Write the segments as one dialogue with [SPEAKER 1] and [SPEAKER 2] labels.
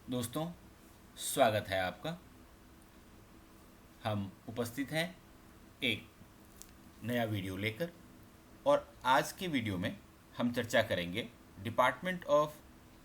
[SPEAKER 1] दोस्तों, स्वागत है आपका। हम उपस्थित हैं एक नया वीडियो लेकर, और आज के वीडियो में हम चर्चा करेंगे डिपार्टमेंट ऑफ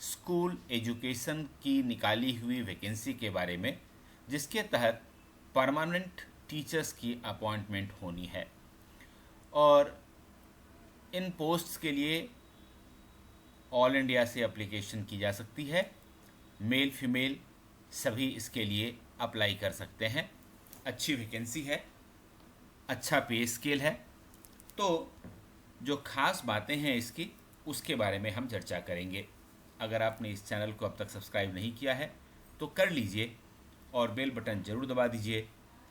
[SPEAKER 1] स्कूल एजुकेशन की निकाली हुई वैकेंसी के बारे में, जिसके तहत परमानेंट टीचर्स की अपॉइंटमेंट होनी है। और इन पोस्ट्स के लिए ऑल इंडिया से एप्लीकेशन की जा सकती है। मेल फीमेल सभी इसके लिए अप्लाई कर सकते हैं। अच्छी वैकेंसी है, अच्छा पे स्केल है। तो जो खास बातें हैं इसकी, उसके बारे में हम चर्चा करेंगे। अगर आपने इस चैनल को अब तक सब्सक्राइब नहीं किया है तो कर लीजिए और बेल बटन ज़रूर दबा दीजिए,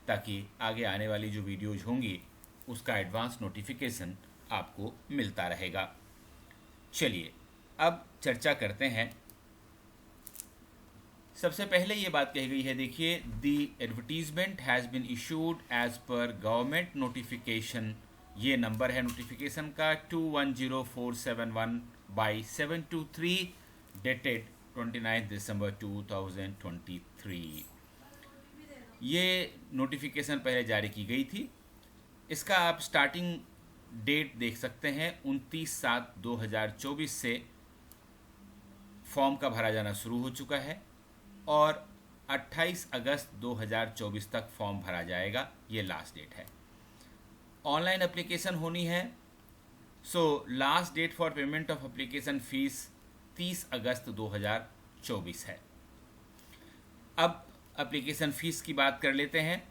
[SPEAKER 1] ताकि आगे आने वाली जो वीडियोज़ होंगी उसका एडवांस नोटिफिकेशन आपको मिलता रहेगा। चलिए अब चर्चा करते हैं। सबसे पहले ये बात कही गई है, देखिए, the advertisement has been issued as per government notification. ये नंबर है नोटिफिकेशन का 210471 बाई 723 डेटेड 29 दिसंबर 2023। ये नोटिफिकेशन पहले जारी की गई थी। इसका आप स्टार्टिंग डेट देख सकते हैं, 29/7/2024 से फॉर्म का भरा जाना शुरू हो चुका है और 28 अगस्त 2024 तक फॉर्म भरा जाएगा। ये लास्ट डेट है। ऑनलाइन एप्लीकेशन होनी है। So last date for payment of application fee 30 अगस्त 2024 है। अब एप्लीकेशन फ़ीस की बात कर लेते हैं।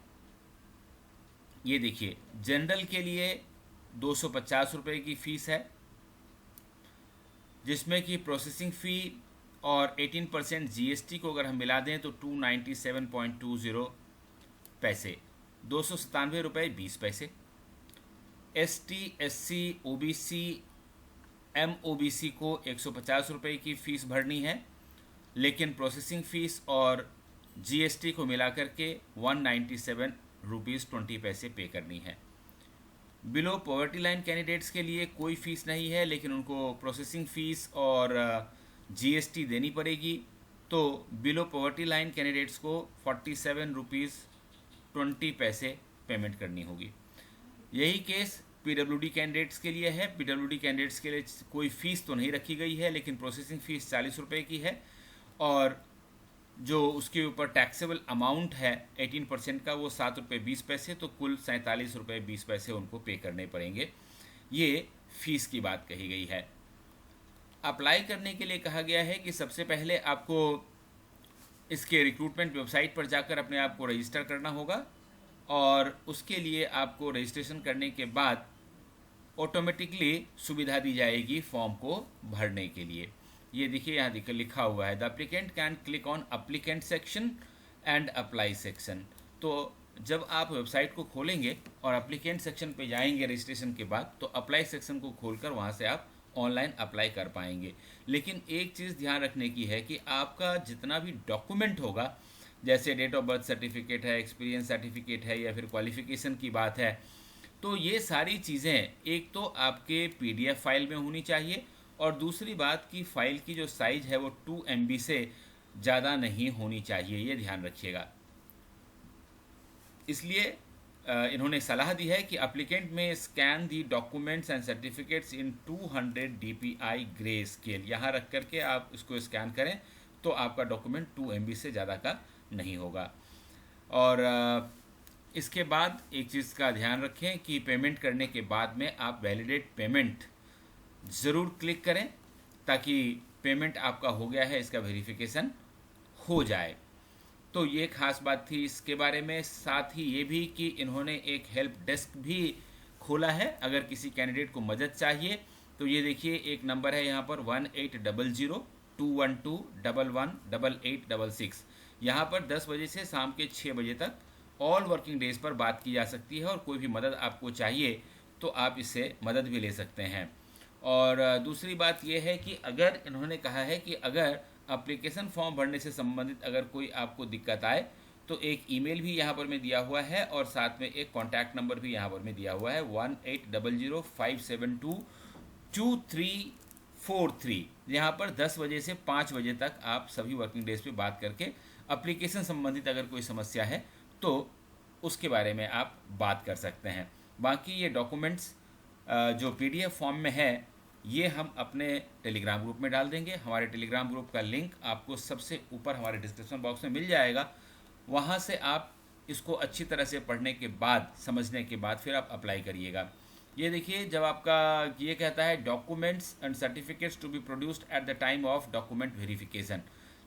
[SPEAKER 1] ये देखिए, जनरल के लिए 250 रुपये की फ़ीस है, जिसमें कि प्रोसेसिंग फ़ी और 18% जीएसटी को अगर हम मिला दें तो 297.20 पैसे, 297 रुपये 20 पैसे। एसटी, एससी, ओबीसी, एमओबीसी को 150 रुपये की फ़ीस भरनी है, लेकिन प्रोसेसिंग फ़ीस और जीएसटी को मिला करके 197 रुपीज़ 20 पैसे पे करनी है। बिलो पॉवर्टी लाइन कैंडिडेट्स के लिए कोई फ़ीस नहीं है, लेकिन उनको प्रोसेसिंग फ़ीस और जीएसटी देनी पड़ेगी। तो बिलो पॉवर्टी लाइन कैंडिडेट्स को 47 रुपीज़ 20 पैसे पेमेंट करनी होगी। यही केस पीडब्ल्यूडी कैंडिडेट्स के लिए है। पीडब्ल्यूडी कैंडिडेट्स के लिए कोई फ़ीस तो नहीं रखी गई है, लेकिन प्रोसेसिंग फ़ीस 40 रुपये की है, और जो उसके ऊपर टैक्सेबल अमाउंट है 18% का, वो 7 रुपये 20 पैसे, तो कुल 47 रुपये 20 पैसे उनको पे करने पड़ेंगे। ये फ़ीस की बात कही गई है। अप्लाई करने के लिए कहा गया है कि सबसे पहले आपको इसके रिक्रूटमेंट वेबसाइट पर जाकर अपने आप को रजिस्टर करना होगा, और उसके लिए आपको रजिस्ट्रेशन करने के बाद ऑटोमेटिकली सुविधा दी जाएगी फॉर्म को भरने के लिए। ये देखिए, यहाँ लिखा हुआ है, the applicant can click on applicant section and apply section. तो जब आप वेबसाइट को खोलेंगे और एप्लीकेंट सेक्शन पे जाएंगे रजिस्ट्रेशन के बाद, तो अप्लाई सेक्शन को खोलकर वहाँ से आप ऑनलाइन अप्लाई कर पाएंगे। लेकिन एक चीज़ ध्यान रखने की है कि आपका जितना भी डॉक्यूमेंट होगा, जैसे डेट ऑफ बर्थ सर्टिफिकेट है, एक्सपीरियंस सर्टिफिकेट है, या फिर क्वालिफ़िकेशन की बात है, तो ये सारी चीज़ें एक तो आपके पीडीएफ फाइल में होनी चाहिए, और दूसरी बात कि फ़ाइल की जो साइज़ है वो 2 MB से ज़्यादा नहीं होनी चाहिए। ये ध्यान रखिएगा। इसलिए इन्होंने सलाह दी है कि एप्लीकेंट में scan the documents and certificates in 200 DPI grey scale. यहाँ रख करके आप इसको स्कैन करें तो आपका डॉक्यूमेंट 2 MB से ज़्यादा का नहीं होगा। और इसके बाद एक चीज़ का ध्यान रखें कि पेमेंट करने के बाद में आप वैलिडेट पेमेंट ज़रूर क्लिक करें, ताकि पेमेंट आपका हो गया है इसका वेरिफिकेशन हो जाए। तो ये खास बात थी इसके बारे में। साथ ही ये भी कि इन्होंने एक हेल्प डेस्क भी खोला है। अगर किसी कैंडिडेट को मदद चाहिए तो ये देखिए, एक नंबर है यहाँ पर 1800-212-118866। यहाँ पर 10 बजे से शाम के 6 बजे तक ऑल वर्किंग डेज पर बात की जा सकती है, और कोई भी मदद आपको चाहिए तो आप इससे मदद भी ले सकते हैं। और दूसरी बात यह है कि अगर इन्होंने कहा है कि अगर एप्लीकेशन फॉर्म भरने से संबंधित अगर कोई आपको दिक्कत आए तो एक ईमेल भी यहाँ पर में दिया हुआ है, और साथ में एक कॉन्टैक्ट नंबर भी यहाँ पर में दिया हुआ है, 1800-572-23 647-888-443, यहाँ पर 10 बजे से 5 बजे तक आप सभी वर्किंग डेज पे बात करके एप्लीकेशन संबंधित अगर कोई समस्या है तो उसके बारे में आप बात कर सकते हैं। बाकी ये डॉक्यूमेंट्स जो PDF फॉर्म में है ये हम अपने टेलीग्राम ग्रुप में डाल देंगे। हमारे टेलीग्राम ग्रुप का लिंक आपको सबसे ऊपर हमारे डिस्क्रिप्शन बॉक्स में मिल जाएगा। वहाँ से आप इसको अच्छी तरह से पढ़ने के बाद, समझने के बाद फिर आप अप्लाई करिएगा। ये देखिए, जब आपका ये कहता है documents and certificates to be produced at the time of document verification,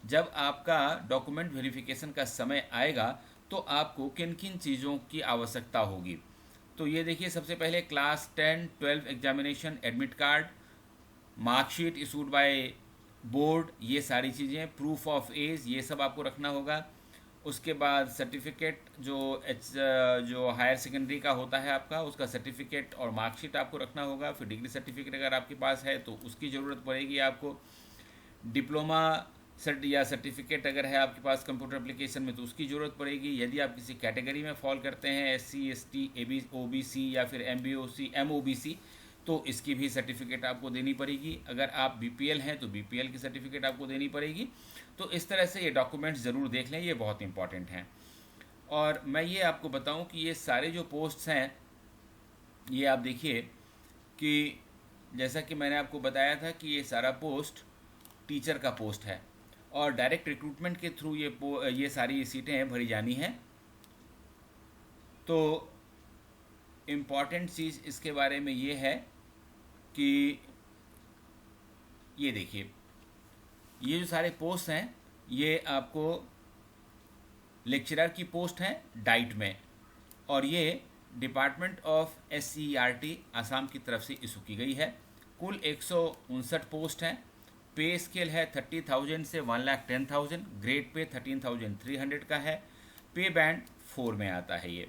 [SPEAKER 1] जब आपका डॉक्यूमेंट वेरिफिकेशन का समय आएगा तो आपको किन किन चीज़ों की आवश्यकता होगी। तो ये देखिए, सबसे पहले class 10, 12 examination admit card, marksheet issued by board, ये सारी चीज़ें, प्रूफ ऑफ एज, ये सब आपको रखना होगा। उसके बाद सर्टिफिकेट जो हायर सेकेंडरी का होता है आपका, उसका सर्टिफिकेट और मार्कशीट आपको रखना होगा। फिर डिग्री सर्टिफिकेट अगर आपके पास है तो उसकी ज़रूरत पड़ेगी आपको। डिप्लोमा या सर्टिफिकेट अगर है आपके पास कंप्यूटर एप्लीकेशन में तो उसकी ज़रूरत पड़ेगी। यदि आप किसी कैटेगरी में फॉल करते हैं, SC, ST, OBC या फिर MOBC, तो इसकी भी सर्टिफिकेट आपको देनी पड़ेगी। अगर आप BPL हैं तो BPL की सर्टिफिकेट आपको देनी पड़ेगी। तो इस तरह से ये डॉक्यूमेंट्स ज़रूर देख लें, ये बहुत इंपॉर्टेंट हैं। और मैं ये आपको बताऊं कि ये सारे जो पोस्ट्स हैं, ये आप देखिए कि जैसा कि मैंने आपको बताया था कि ये सारा पोस्ट टीचर का पोस्ट है और डायरेक्ट रिक्रूटमेंट के थ्रू ये सारी सीटें भरी जानी हैं। तो इम्पॉर्टेंट चीज़ इसके बारे में ये है कि ये देखिए, ये जो सारे पोस्ट हैं ये आपको लेक्चरर की पोस्ट हैं डाइट में, और ये डिपार्टमेंट ऑफ SCERT आसाम की तरफ से इशू की गई है। कुल 159 पोस्ट हैं। पे स्केल है 30,000 से 1,10,000, ग्रेड पे 13,300 का है। पे बैंड 4 में आता है। ये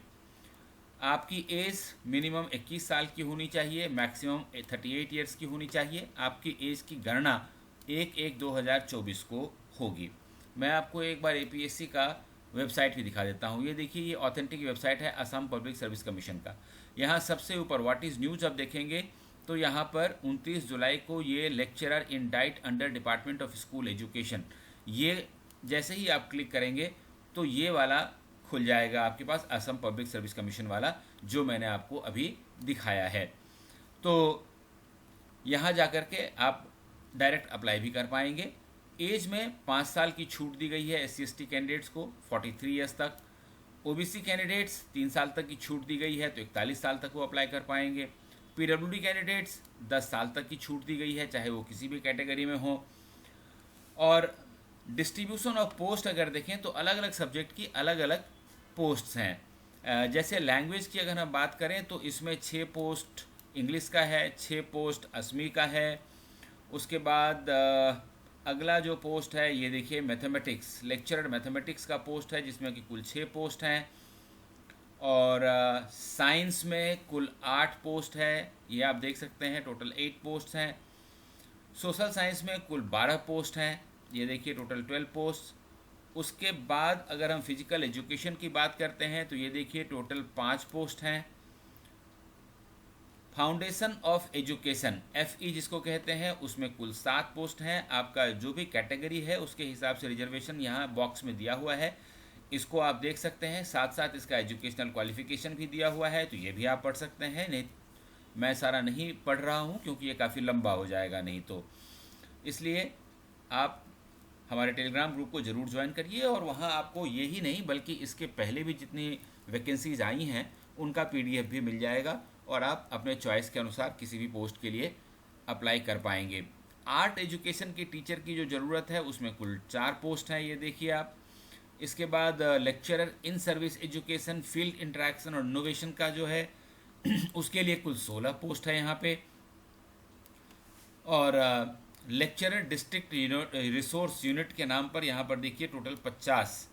[SPEAKER 1] आपकी एज मिनिमम 21 साल की होनी चाहिए, मैक्सिमम 38 ईयर्स की होनी चाहिए। आपकी एज की गणना 1/1/2024 को होगी। मैं आपको एक बार APSC का वेबसाइट भी दिखा देता हूँ। ये देखिए, ये ऑथेंटिक वेबसाइट है असम पब्लिक सर्विस कमीशन का। यहाँ सबसे ऊपर व्हाट इज़ न्यूज़ आप देखेंगे तो यहाँ पर 29 जुलाई को ये lecturer in diet under department of school education, ये जैसे ही आप क्लिक करेंगे तो ये वाला खुल जाएगा आपके पास, असम पब्लिक सर्विस कमीशन वाला जो मैंने आपको अभी दिखाया है। तो यहाँ जाकर के आप डायरेक्ट अप्लाई भी कर पाएंगे। एज में 5 साल की छूट दी गई है SC ST कैंडिडेट्स को 43 ईयर्स तक। OBC कैंडिडेट्स 3 साल तक की छूट दी गई है तो 41 साल तक वो अप्लाई कर पाएंगे। PWD कैंडिडेट्स 10 साल तक की छूट दी गई है, चाहे वो किसी भी कैटेगरी में हो। और डिस्ट्रीब्यूशन ऑफ पोस्ट अगर देखें तो अलग अलग सब्जेक्ट की अलग अलग पोस्ट्स हैं। जैसे लैंग्वेज की अगर हम बात करें तो इसमें 6 पोस्ट इंग्लिश का है, 6 पोस्ट असमी का है। उसके बाद अगला जो पोस्ट है ये देखिए मैथमेटिक्स, लेक्चरर मैथमेटिक्स का पोस्ट है जिसमें कि कुल 6 पोस्ट हैं। और साइंस में कुल 8 पोस्ट है, ये आप देख सकते हैं, टोटल 8 पोस्ट हैं। सोशल साइंस में कुल 12 पोस्ट हैं, ये देखिए टोटल 12 पोस्ट। उसके बाद अगर हम फिजिकल एजुकेशन की बात करते हैं तो ये देखिए टोटल 5 पोस्ट हैं। फाउंडेशन ऑफ एजुकेशन FE जिसको कहते हैं, उसमें कुल 7 पोस्ट हैं। आपका जो भी कैटेगरी है उसके हिसाब से रिजर्वेशन यहाँ बॉक्स में दिया हुआ है, इसको आप देख सकते हैं। साथ साथ इसका एजुकेशनल क्वालिफिकेशन भी दिया हुआ है, तो ये भी आप पढ़ सकते हैं। नहीं, मैं सारा नहीं पढ़ रहा हूँ क्योंकि ये काफ़ी लंबा हो जाएगा नहीं तो, इसलिए आप हमारे टेलीग्राम ग्रुप को ज़रूर ज्वाइन करिए। और वहाँ आपको ये ही नहीं बल्कि इसके पहले भी जितनी वैकेंसीज आई हैं उनका PDF भी मिल जाएगा और आप अपने चॉइस के अनुसार किसी भी पोस्ट के लिए अप्लाई कर पाएंगे। आर्ट एजुकेशन के टीचर की जो ज़रूरत है उसमें कुल 4 पोस्ट हैं, ये देखिए आप। इसके बाद lecturer in service education field interaction और इनोवेशन का जो है उसके लिए कुल 16 पोस्ट है यहाँ पे। और लेक्चरर डिस्ट्रिक्ट रिसोर्स यूनिट के नाम पर यहाँ पर देखिए टोटल 50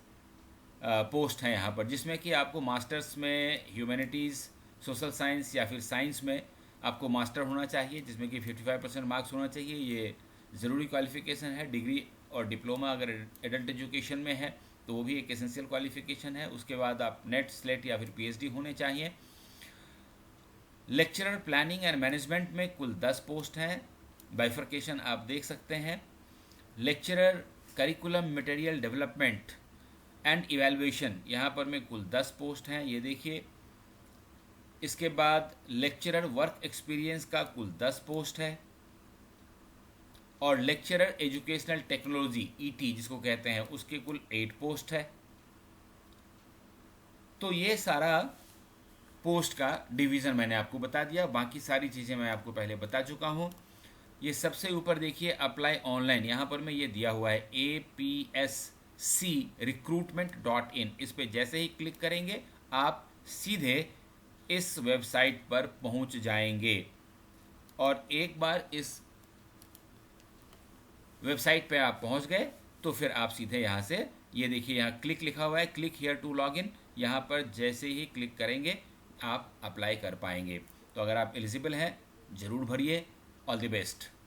[SPEAKER 1] पोस्ट हैं यहाँ पर, जिसमें कि आपको मास्टर्स में ह्यूमैनिटीज़, सोशल साइंस या फिर साइंस में आपको मास्टर होना चाहिए, जिसमें कि 55% मार्क्स होना चाहिए, ये ज़रूरी क्वालिफ़िकेशन है। डिग्री और डिप्लोमा अगर एडल्ट एजुकेशन में है तो वो भी एक एसेंशियल क्वालिफ़िकेशन है। उसके बाद आप नेट, स्लेट या फिर PhD होने चाहिए। लेक्चरर प्लानिंग एंड मैनेजमेंट में कुल 10 पोस्ट हैं। बाइफर्केशन आप देख सकते हैं। Lecturer curriculum material development and evaluation, यहाँ पर में कुल 10 पोस्ट हैं, ये देखिए। इसके बाद लेक्चरर वर्क एक्सपीरियंस का कुल 10 पोस्ट है, और लेक्चरर एजुकेशनल टेक्नोलॉजी ईटी जिसको कहते हैं उसके कुल 8 पोस्ट है। तो ये सारा पोस्ट का डिवीज़न मैंने आपको बता दिया, बाकी सारी चीज़ें मैं आपको पहले बता चुका हूँ। ये सबसे ऊपर देखिए अप्लाई ऑनलाइन, यहाँ पर मैं ये दिया हुआ है apscrecruitment.in। इस पर जैसे ही क्लिक करेंगे आप सीधे इस वेबसाइट पर पहुँच जाएंगे, और एक बार इस वेबसाइट पे आप पहुँच गए तो फिर आप सीधे यहाँ से, ये देखिए यहाँ क्लिक लिखा हुआ है, click here to log in, यहाँ पर जैसे ही क्लिक करेंगे आप अप्लाई कर पाएंगे। तो अगर आप एलिजिबल हैं ज़रूर भरिए। All the best.